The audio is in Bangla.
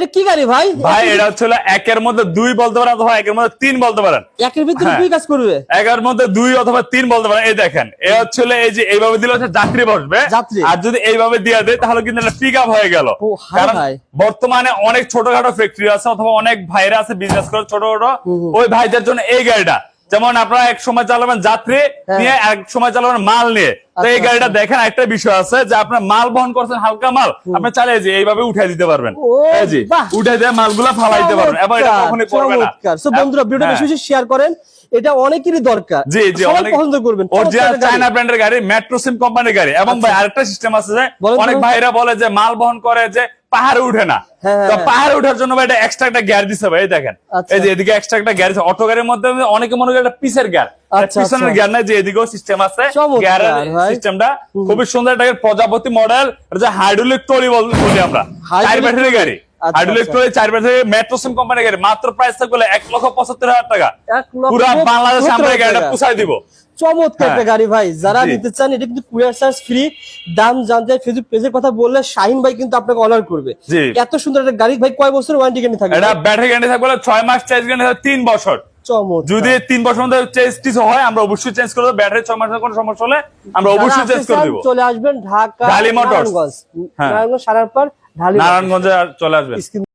এটা কি গাড়ি ভাই? ভাই এটা হচ্ছে একের মধ্যে 2 বলতে পারেন অথবা একের মধ্যে 3 বলতে পারেন। একের ভিতরে কি কাজ করবে? একের মধ্যে 2 অথবা 3 বলতে পারেন। এই দেখেন এ হচ্ছে এই যে এইভাবে দিলে হচ্ছে যাত্রী বসবে, আর যদি এইভাবে দিয়ে দেয় তাহলে কিন্তু এটা পিকআপ হয়ে গেল। কারণ বর্তমানে অনেক ছোটখাটো ফ্যাক্টরি আছে অথবা অনেক ভাইরা আছে বিজনেস করে ছোট ছোট, ওই ভাইদের জন্য এই গাড়িটা। যেমন আপনারা এক সময় চালাবেন যাত্রী নিয়ে, এক সময় চালাবেন মাল নিয়ে। তো এই গাড়িটা দেখেন একটা বিষয় আছে যে আপনার মাল বহন করছেন হালকা মাল, আপনি চালিয়ে যে এইভাবে উঠাই দিতে পারবেন, এই যে উঠাই দিয়ে মালগুলা ফালাইতে পারবেন এবং এটা কখনোই পড়বে না। সো বন্ধুরা ভিডিওটা বেশি বেশি শেয়ার করেন, এটা অনেকেরই দরকার। জি জি, অনেক পছন্দ করবেন। অরিজিনাল চায়না ব্র্যান্ডের গাড়ি, মেট্রো সিম কোম্পানির গাড়ি। এবং ভাই আরেকটা সিস্টেম আছে যে অনেক ভাইরা বলে যে মাল বহন করে যে পাহাড়ে উঠে না, তো পাহাড়ে ওঠার জন্য ভাই এটা এক্সট্রা একটা গিয়ার দিছে ভাই। এই দেখেন এই যে এদিকে এক্সট্রা একটা গিয়ার আছে। অটো গাড়ির মধ্যে অনেকে মনে করে এটা পিসের গিয়ার, পিছনের গিয়ার না, যে এদিকেও সিস্টেম আছে। গিয়ারের সিস্টেমটা খুবই সুন্দর। এটা প্রজাপতি মডেল, এটা হাইড্রোলিক ট্রলি বলি আমরা, 4 ব্যাটারি গাড়ি। হাইড্রোলিক ট্রলি 4 ব্যাটারি মেট্রো সিম কোম্পানির গাড়ি। মাত্র প্রাইস থাকবে 1,75,000 টাকা। পুরো বাংলাদেশে আমরা এই গাড়িটা পৌঁছায় দিব। চমৎকার একটা গাড়ি ভাই, যারা নিতে চান এটা কিন্তু কুরিয়ার চার্জ ফ্রি। দাম জানতে ফেসবুক পেজের কথা বললে শাহিন ভাই কিন্তু আপনাকে অর্ডার করবে। এত সুন্দর একটা গাড়ি ভাই, কয় বছর ওয়ারেন্টি গ্যারান্টি থাকবে? এটা ব্যাটারি গ্যারান্টি থাকবে 6 মাস, চার্জ গ্যারান্টি থাকবে 3 বছর। যদি 3 বছর মধ্যে চেঞ্জ হয় আমরা অবশ্যই চেঞ্জ করে দেব। ব্যাটারি 6 মাসের কোনো সমস্যা হলে আমরা অবশ্যই চেঞ্জ করে দেব। চলে আসবেন ঢাকা ঢালি মোটরস, নারায়ণগঞ্জ সারার পর নারায়ণগঞ্জে চলে আসবেন।